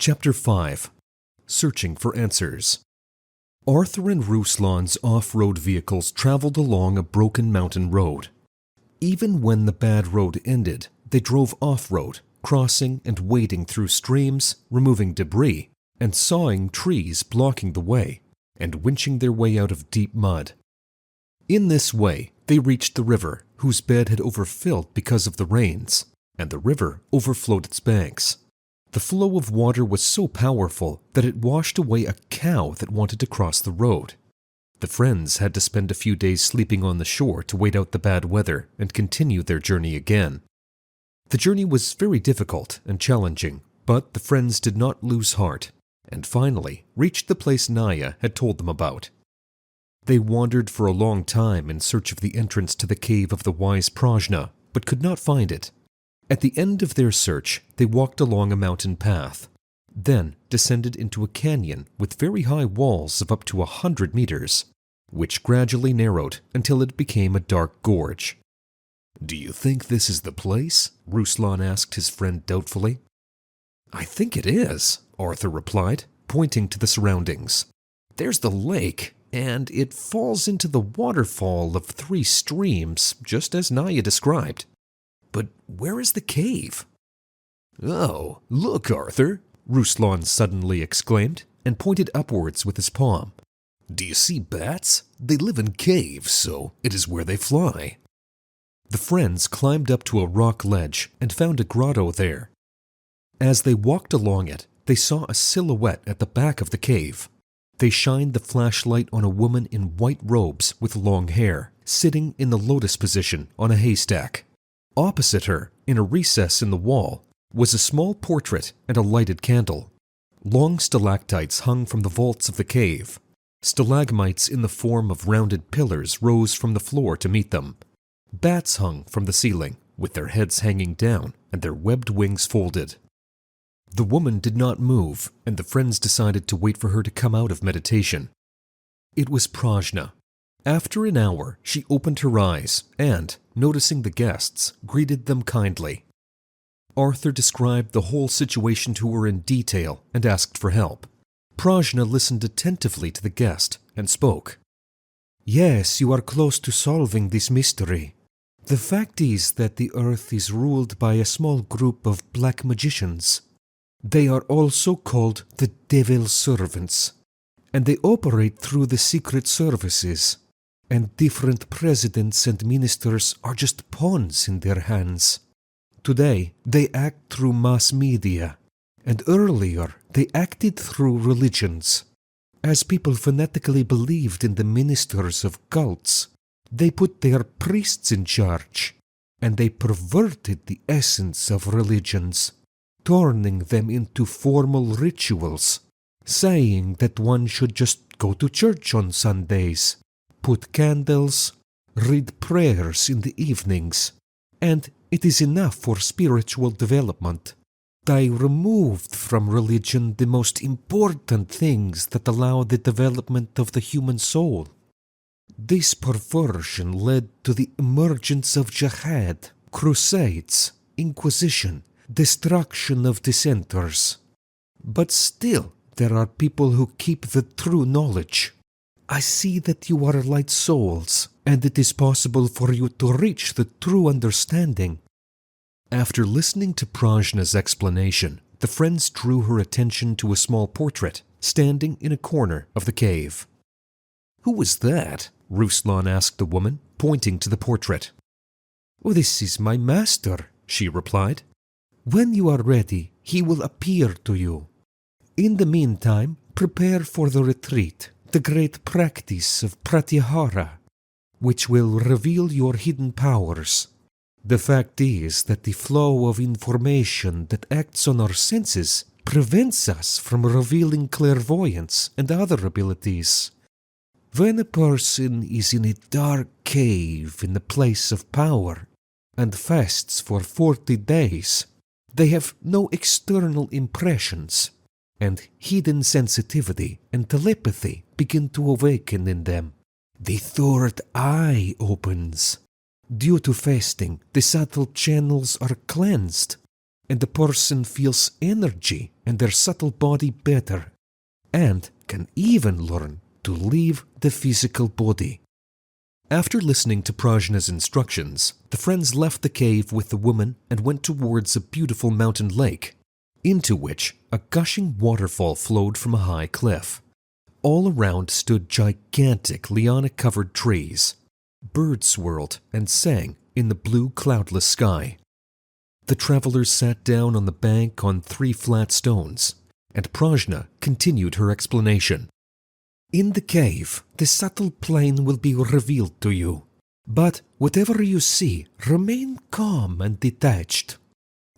Chapter 5. Searching for Answers. Arthur and Ruslan's off-road vehicles traveled along a broken mountain road. Even when the bad road ended, they drove off-road, crossing and wading through streams, removing debris, and sawing trees blocking the way, and winching their way out of deep mud. In this way, they reached the river, whose bed had overfilled because of the rains, and the river overflowed its banks. The flow of water was so powerful that it washed away a cow that wanted to cross the road. The friends had to spend a few days sleeping on the shore to wait out the bad weather and continue their journey again. The journey was very difficult and challenging, but the friends did not lose heart, and finally reached the place Naya had told them about. They wandered for a long time in search of the entrance to the cave of the wise Prajna, but could not find it. At the end of their search, they walked along a mountain path, then descended into a canyon with very high walls of up to 100 meters, which gradually narrowed until it became a dark gorge. "Do you think this is the place?" Ruslan asked his friend doubtfully. "I think it is," Arthur replied, pointing to the surroundings. "There's the lake, and it falls into the waterfall of 3 streams, just as Naya described. But where is the cave?" "Oh, look, Arthur!" Ruslan suddenly exclaimed, and pointed upwards with his palm. "Do you see bats? They live in caves, so it is where they fly." The friends climbed up to a rock ledge and found a grotto there. As they walked along it, they saw a silhouette at the back of the cave. They shined the flashlight on a woman in white robes with long hair, sitting in the lotus position on a haystack. Opposite her, in a recess in the wall, was a small portrait and a lighted candle. Long stalactites hung from the vaults of the cave. Stalagmites in the form of rounded pillars rose from the floor to meet them. Bats hung from the ceiling, with their heads hanging down and their webbed wings folded. The woman did not move, and the friends decided to wait for her to come out of meditation. It was Prajna. After an hour, she opened her eyes and, noticing the guests, greeted them kindly. Arthur described the whole situation to her in detail and asked for help. Prajna listened attentively to the guest and spoke. "Yes, you are close to solving this mystery. The fact is that the earth is ruled by a small group of black magicians. They are also called the Devil's Servants, and they operate through the secret services, and different presidents and ministers are just pawns in their hands. Today, they act through mass media, and earlier they acted through religions. As people fanatically believed in the ministers of cults, they put their priests in charge, and they perverted the essence of religions, turning them into formal rituals, saying that one should just go to church on Sundays, put candles, read prayers in the evenings, and it is enough for spiritual development. They removed from religion the most important things that allow the development of the human soul. This perversion led to the emergence of jihad, crusades, inquisition, destruction of dissenters. But still, there are people who keep the true knowledge. I see that you are light souls, and it is possible for you to reach the true understanding." After listening to Prajna's explanation, the friends drew her attention to a small portrait standing in a corner of the cave. "Who is that?" Ruslan asked the woman, pointing to the portrait. "Oh, this is my master," she replied. "When you are ready, he will appear to you. In the meantime, prepare for the retreat, the great practice of pratyahara, which will reveal your hidden powers. The fact is that the flow of information that acts on our senses prevents us from revealing clairvoyance and other abilities. When a person is in a dark cave in the place of power and fasts for 40 days, they have no external impressions, and hidden sensitivity and telepathy begin to awaken in them. The third eye opens. Due to fasting, the subtle channels are cleansed, and the person feels energy and their subtle body better, and can even learn to leave the physical body. After listening to Prajna's instructions, the friends left the cave with the woman and went towards a beautiful mountain lake, into which a gushing waterfall flowed from a high cliff. All around stood gigantic liana-covered trees. Birds swirled and sang in the blue cloudless sky. The travelers sat down on the bank on 3 flat stones, and Prajna continued her explanation. In the cave, the subtle plane will be revealed to you, but whatever you see, remain calm and detached.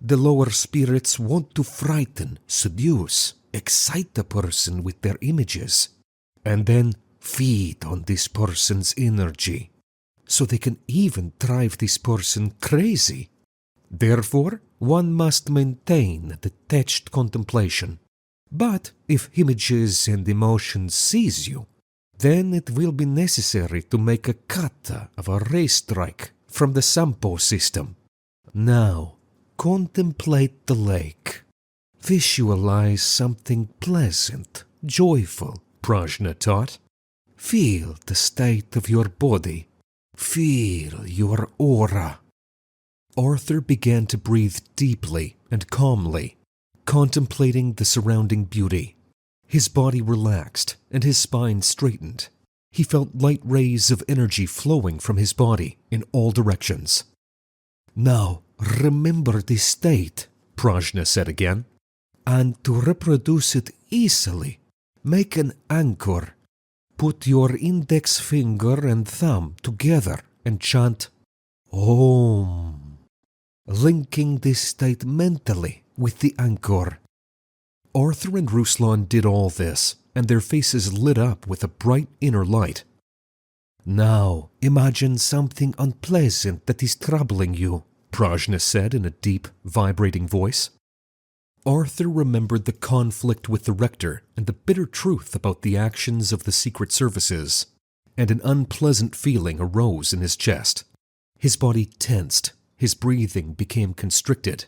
The lower spirits want to frighten, seduce, excite the person with their images, and then feed on this person's energy, so they can even drive this person crazy. Therefore, one must maintain detached contemplation. But if images and emotions seize you, then it will be necessary to make a kata of a ray strike from the sampo system. Now, contemplate the lake. Visualize something pleasant, joyful, Prajna taught. Feel the state of your body. Feel your aura. Arthur began to breathe deeply and calmly, contemplating the surrounding beauty. His body relaxed and his spine straightened. He felt light rays of energy flowing from his body in all directions. Now, remember this state, Prajna said again, and to reproduce it easily, make an anchor. Put your index finger and thumb together and chant Om, linking this state mentally with the anchor. Arthur and Ruslan did all this, and their faces lit up with a bright inner light. Now, imagine something unpleasant that is troubling you, Prajna said in a deep, vibrating voice. Arthur remembered the conflict with the rector and the bitter truth about the actions of the secret services, and an unpleasant feeling arose in his chest. His body tensed, his breathing became constricted,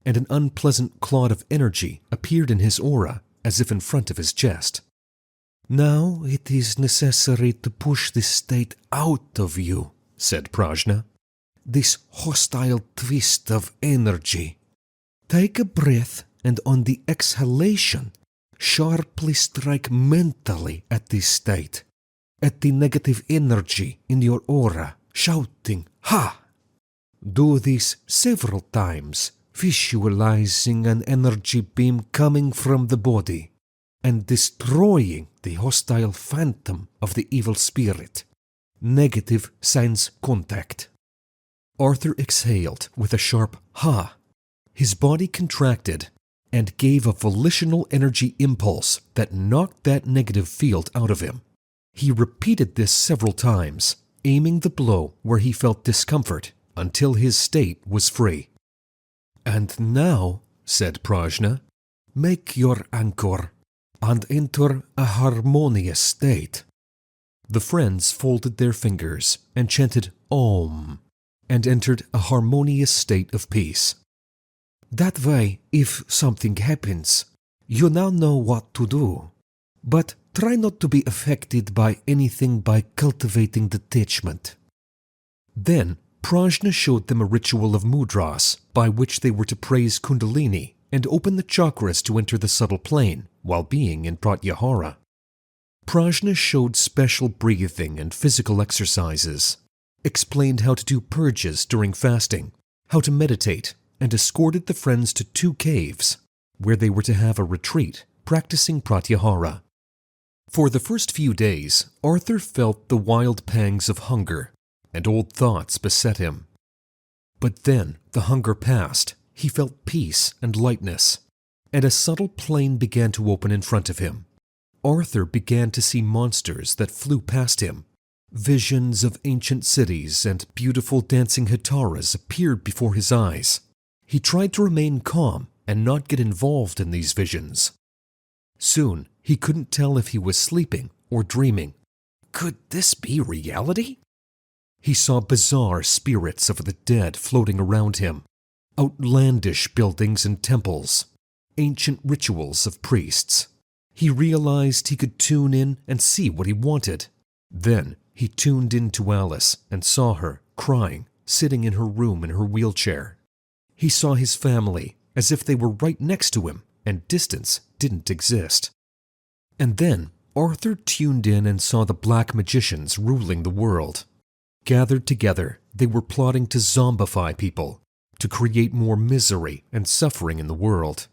and an unpleasant clot of energy appeared in his aura as if in front of his chest. Now it is necessary to push this state out of you, said Prajna. This hostile twist of energy. Take a breath and on the exhalation, sharply strike mentally at this state, at the negative energy in your aura, shouting, Ha! Do this several times, visualizing an energy beam coming from the body and destroying the hostile phantom of the evil spirit. Negative sense contact. Arthur exhaled with a sharp ha. His body contracted and gave a volitional energy impulse that knocked that negative field out of him. He repeated this several times, aiming the blow where he felt discomfort until his state was free. And now, said Prajna, make your anchor and enter a harmonious state. The friends folded their fingers and chanted Om and entered a harmonious state of peace. That way, if something happens, you now know what to do. But try not to be affected by anything by cultivating detachment. Then Prajna showed them a ritual of mudras by which they were to praise Kundalini and open the chakras to enter the subtle plane while being in Pratyahara. Prajna showed special breathing and physical exercises, explained how to do purges during fasting, how to meditate, and escorted the friends to 2 caves where they were to have a retreat practicing Pratyahara. For the first few days, Arthur felt the wild pangs of hunger, and old thoughts beset him. But then the hunger passed, he felt peace and lightness, and a subtle plane began to open in front of him. Arthur began to see monsters that flew past him. Visions of ancient cities and beautiful dancing hitaras appeared before his eyes. He tried to remain calm and not get involved in these visions. Soon, he couldn't tell if he was sleeping or dreaming. Could this be reality? He saw bizarre spirits of the dead floating around him. outlandish buildings and temples, ancient rituals of priests. He realized he could tune in and see what he wanted. Then he tuned into Alice and saw her, crying, sitting in her room in her wheelchair. He saw his family as if they were right next to him and distance didn't exist. And then Arthur tuned in and saw the black magicians ruling the world. Gathered together, they were plotting to zombify people, to create more misery and suffering in the world.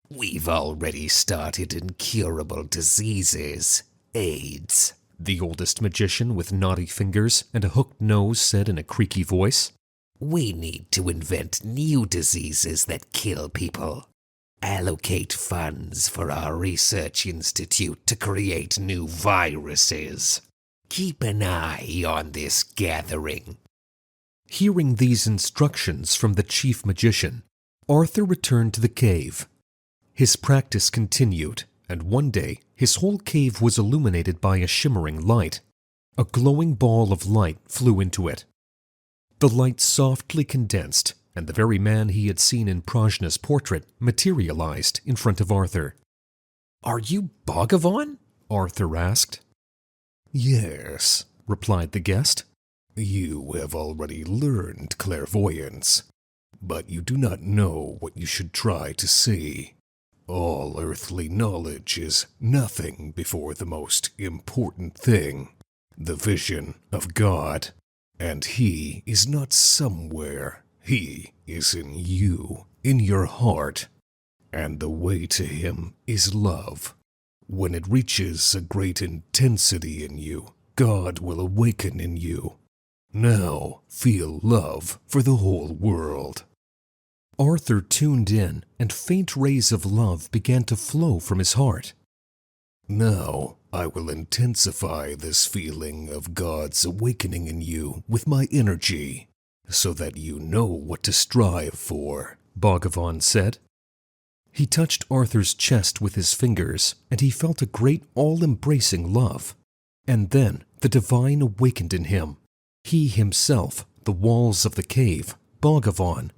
"We've already started incurable diseases, AIDS," the oldest magician with knotty fingers and a hooked nose said in a creaky voice. "We need to invent new diseases that kill people. Allocate funds for our research institute to create new viruses. Keep an eye on this gathering." Hearing these instructions from the chief magician, Arthur returned to the cave. His practice continued, and one day his whole cave was illuminated by a shimmering light. A glowing ball of light flew into it. The light softly condensed, and the very man he had seen in Prajna's portrait materialized in front of Arthur. "Are you Bhagavan?" Arthur asked. "Yes," replied the guest. "You have already learned clairvoyance, but you do not know what you should try to see. All earthly knowledge is nothing before the most important thing, the vision of God. And He is not somewhere. He is in you, in your heart. And the way to Him is love. When it reaches a great intensity in you, God will awaken in you. Now feel love for the whole world." Arthur tuned in, and faint rays of love began to flow from his heart. "Now I will intensify this feeling of God's awakening in you with my energy, so that you know what to strive for," Bhagavan said. He touched Arthur's chest with his fingers, and he felt a great all-embracing love. And then the divine awakened in him. He himself, the walls of the cave, Bhagavan.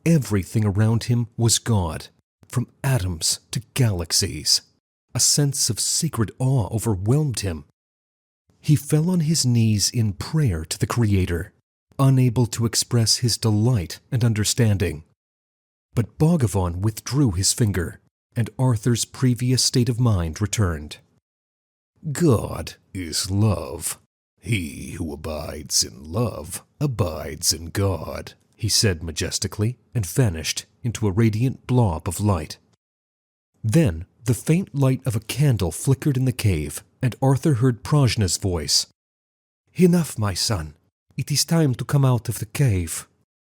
Everything around him was God, from atoms to galaxies. A sense of sacred awe overwhelmed him. He fell on his knees in prayer to the Creator, unable to express his delight and understanding. But Bhagavan withdrew his finger, and Arthur's previous state of mind returned. "God is love. He who abides in love abides in God," he said majestically, and vanished into a radiant blob of light. Then the faint light of a candle flickered in the cave, and Arthur heard Prajna's voice. "Enough, my son. It is time to come out of the cave.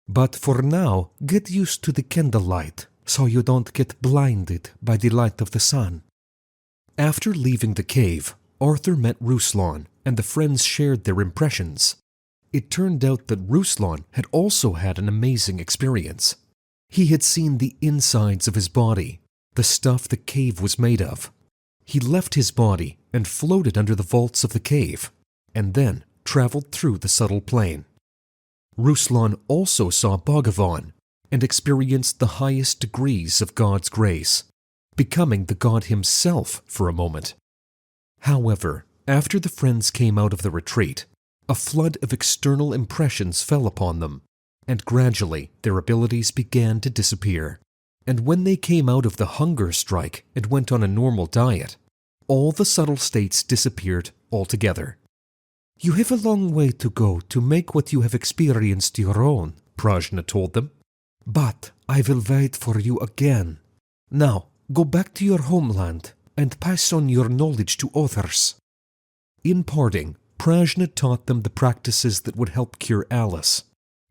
But for now, get used to the candlelight, so you don't get blinded by the light of the sun." After leaving the cave, Arthur met Ruslan, and the friends shared their impressions. It turned out that Ruslan had also had an amazing experience. He had seen the insides of his body, the stuff the cave was made of. He left his body and floated under the vaults of the cave, and then traveled through the subtle plane. Ruslan also saw Bhagavan and experienced the highest degrees of God's grace, becoming the God himself for a moment. However, after the friends came out of the retreat, a flood of external impressions fell upon them, and gradually their abilities began to disappear. And when they came out of the hunger strike and went on a normal diet, all the subtle states disappeared altogether. "You have a long way to go to make what you have experienced your own," Prajna told them. "But I will wait for you again. Now, go back to your homeland and pass on your knowledge to others." In parting, Prajna taught them the practices that would help cure Alice,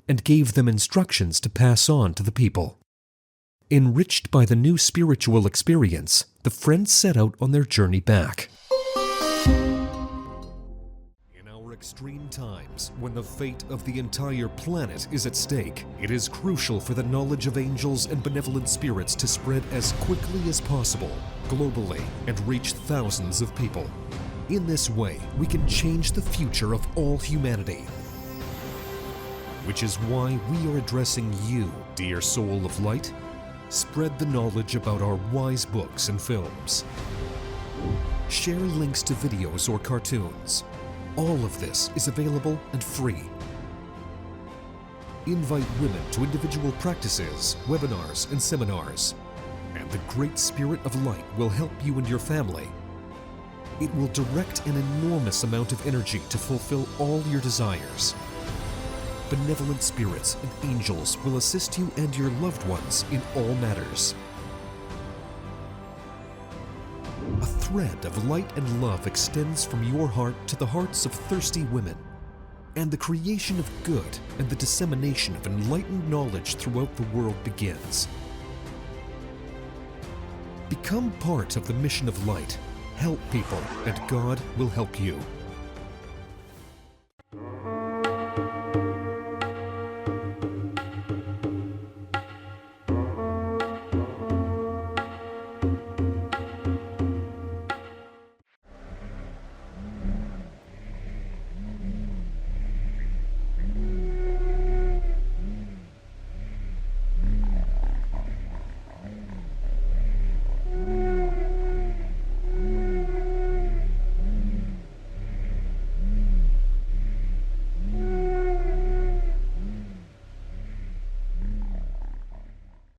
and gave them instructions to pass on to the people. Enriched by the new spiritual experience, the friends set out on their journey back. In our extreme times, when the fate of the entire planet is at stake, it is crucial for the knowledge of angels and benevolent spirits to spread as quickly as possible, globally, and reach thousands of people. In this way, we can change the future of all humanity. which is why we are addressing you, dear soul of light. Spread the knowledge about our wise books and films. Share links to videos or cartoons. All of this is available and free. Invite women to individual practices, webinars, and seminars. And the Great Spirit of Light will help you and your family. It will direct an enormous amount of energy to fulfill all your desires. Benevolent spirits and angels will assist you and your loved ones in all matters. A thread of light and love extends from your heart to the hearts of thirsty women, and the creation of good and the dissemination of enlightened knowledge throughout the world begins. Become part of the mission of light. Help people, and God will help you.